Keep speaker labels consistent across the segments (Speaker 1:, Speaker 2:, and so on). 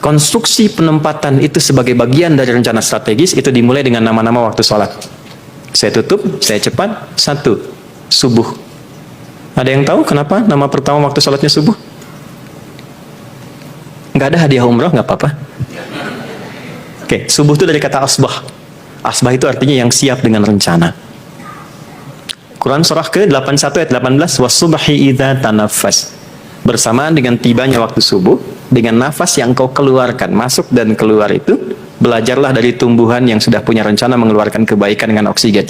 Speaker 1: konstruksi penempatan itu sebagai bagian dari rencana strategis itu dimulai dengan nama-nama waktu sholat. Saya tutup, saya cepat. 1. Subuh. Ada yang tahu kenapa nama pertama waktu sholatnya subuh? Nggak ada hadiah umroh, nggak apa-apa. Oke, subuh itu dari kata asbah. Asbah itu artinya yang siap dengan rencana. Quran surah ke-81 ayat 18, was-subhi idza tanaffas. Bersamaan dengan tibanya waktu subuh, dengan nafas yang kau keluarkan, masuk dan keluar itu, belajarlah dari tumbuhan yang sudah punya rencana mengeluarkan kebaikan dengan oksigen.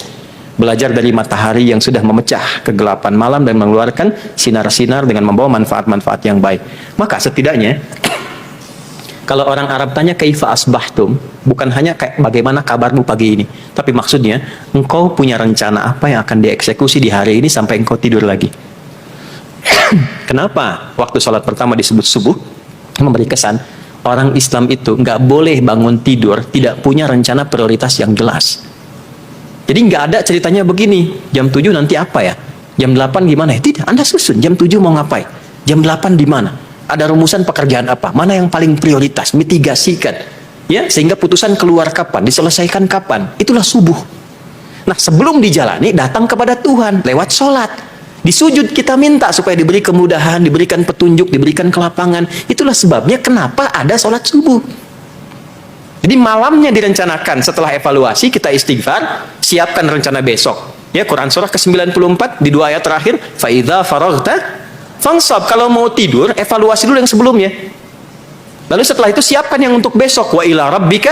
Speaker 1: Belajar dari matahari yang sudah memecah kegelapan malam dan mengeluarkan sinar-sinar dengan membawa manfaat-manfaat yang baik. Maka setidaknya, kalau orang Arab tanya kaifa asbahtum, bukan hanya kayak bagaimana kabarmu pagi ini, tapi maksudnya engkau punya rencana apa yang akan dieksekusi di hari ini sampai engkau tidur lagi. Kenapa waktu sholat pertama disebut subuh? Memberi kesan orang Islam itu nggak boleh bangun tidur tidak punya rencana prioritas yang jelas. Jadi nggak ada ceritanya begini, jam 7 nanti apa ya, jam 8 gimana ya? Tidak, Anda susun jam 7 mau ngapain, jam 8 di mana, ada rumusan pekerjaan apa, mana yang paling prioritas, mitigasikan ya, sehingga putusan keluar kapan, diselesaikan kapan. Itulah subuh. Nah, sebelum dijalani datang kepada Tuhan lewat sholat. Di sujud kita minta supaya diberi kemudahan, diberikan petunjuk, diberikan kelapangan. Itulah sebabnya kenapa ada sholat subuh. Jadi malamnya direncanakan, setelah evaluasi kita istighfar, siapkan rencana besok. Ya, Quran surah ke-94 di 2 ayat terakhir, fa idza faraghta fansab. Kalau mau tidur, evaluasi dulu yang sebelumnya. Lalu setelah itu siapkan yang untuk besok. Wa ila rabbika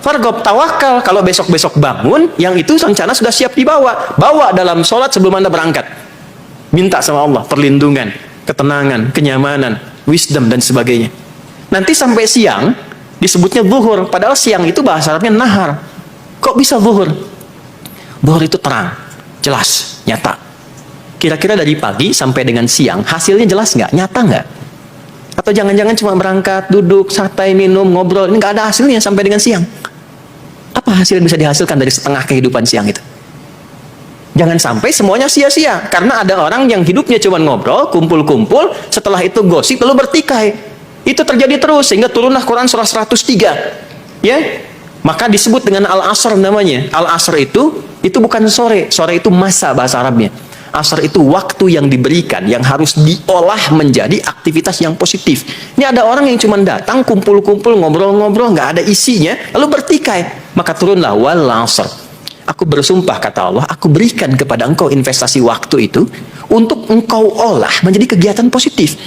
Speaker 1: farghab, tawakal. Kalau besok-besok bangun, yang itu rencana sudah siap dibawa. Bawa dalam sholat sebelum Anda berangkat. Minta sama Allah perlindungan, ketenangan, kenyamanan, wisdom dan sebagainya. Nanti sampai siang disebutnya zuhur, padahal siang itu bahasa Arabnya nahar. Kok bisa zuhur? Zuhur itu terang, jelas, nyata. Kira-kira dari pagi sampai dengan siang hasilnya jelas nggak? Nyata nggak? Atau jangan-jangan cuma berangkat, duduk, santai, minum, ngobrol, ini nggak ada hasilnya sampai dengan siang. Apa hasil yang bisa dihasilkan dari setengah kehidupan siang itu? Jangan sampai semuanya sia-sia, karena ada orang yang hidupnya cuma ngobrol, kumpul-kumpul, setelah itu gosip lalu bertikai. Itu terjadi terus sehingga turunlah Quran surah 103. Ya. Maka disebut dengan al-asr namanya. Al-asr itu bukan sore. Sore itu masa bahasa Arabnya. Asr itu waktu yang diberikan, yang harus diolah menjadi aktivitas yang positif. Ini ada orang yang cuma datang, kumpul-kumpul, ngobrol-ngobrol, nggak ada isinya, lalu bertikai. Maka turunlah wal asr. Aku bersumpah, kata Allah, aku berikan kepada engkau investasi waktu itu untuk engkau olah menjadi kegiatan positif.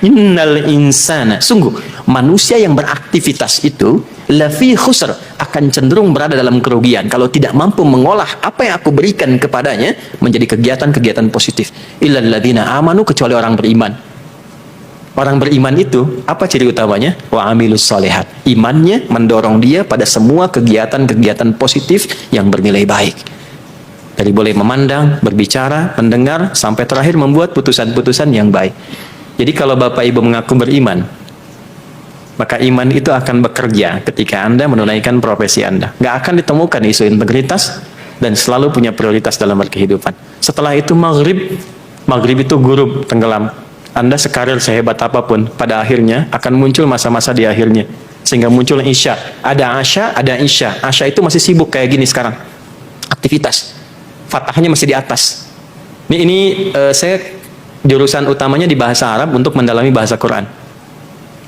Speaker 1: Innal insana, sungguh manusia yang beraktivitas itu lafi khusr, akan cenderung berada dalam kerugian kalau tidak mampu mengolah apa yang aku berikan kepadanya menjadi kegiatan-kegiatan positif. Illal ladzina amanu, kecuali orang beriman. Orang beriman itu apa ciri utamanya? Wa amilus sholihat. Imannya mendorong dia pada semua kegiatan-kegiatan positif yang bernilai baik. Dari boleh memandang, berbicara, mendengar, sampai terakhir membuat putusan-putusan yang baik. Jadi kalau Bapak Ibu mengaku beriman, maka iman itu akan bekerja ketika Anda menunaikan profesi Anda. Nggak akan ditemukan isu integritas dan selalu punya prioritas dalam berkehidupan. Setelah itu maghrib itu gurub, tenggelam. Anda sekarir sehebat apapun, pada akhirnya akan muncul masa-masa di akhirnya. Sehingga muncul isya. Ada asya, ada isya. Asya itu masih sibuk kayak gini sekarang. Aktivitas. Fathahnya masih di atas. Ini saya jurusan utamanya di bahasa Arab untuk mendalami bahasa Quran.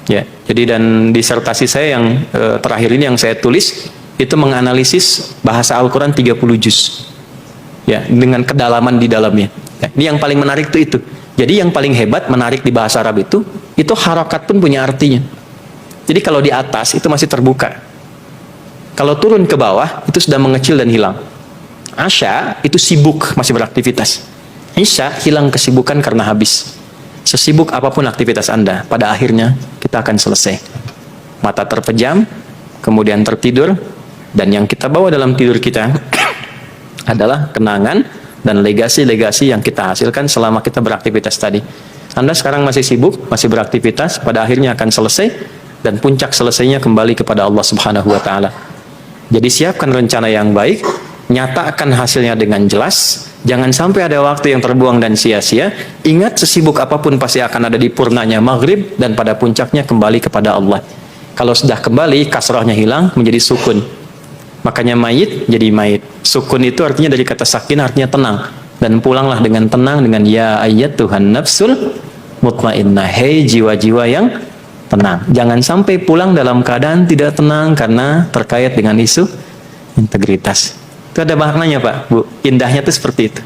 Speaker 1: Ya, jadi dan disertasi saya yang terakhir ini yang saya tulis itu menganalisis bahasa Al-Quran 30 juz. Ya, dengan kedalaman di dalamnya. Ya, ini yang paling menarik itu. Jadi yang paling hebat menarik di bahasa Arab itu harokat pun punya artinya. Jadi kalau di atas itu masih terbuka. Kalau turun ke bawah itu sudah mengecil dan hilang. Asya itu sibuk, masih beraktivitas. Isya hilang kesibukan karena habis. Sesibuk apapun aktivitas Anda, pada akhirnya kita akan selesai. Mata terpejam, kemudian tertidur, dan yang kita bawa dalam tidur kita adalah kenangan dan legasi-legasi yang kita hasilkan selama kita beraktivitas tadi. Anda sekarang masih sibuk, masih beraktivitas, pada akhirnya akan selesai, dan puncak selesainya kembali kepada Allah Subhanahu wa Ta'ala. Jadi siapkan rencana yang baik, nyatakan hasilnya dengan jelas. Jangan sampai ada waktu yang terbuang dan sia-sia. Ingat, sesibuk apapun pasti akan ada di purnanya maghrib, dan pada puncaknya kembali kepada Allah. Kalau sudah kembali, kasrahnya hilang menjadi sukun. Makanya mayit jadi mayit. Sukun itu artinya dari kata sakin, artinya tenang. Dan pulanglah dengan tenang dengan ya ayyatuhan nafsul mutmainnah. Hei jiwa-jiwa yang tenang. Jangan sampai pulang dalam keadaan tidak tenang karena terkait dengan isu integritas. Itu ada maknanya Pak, Bu. Indahnya itu seperti itu.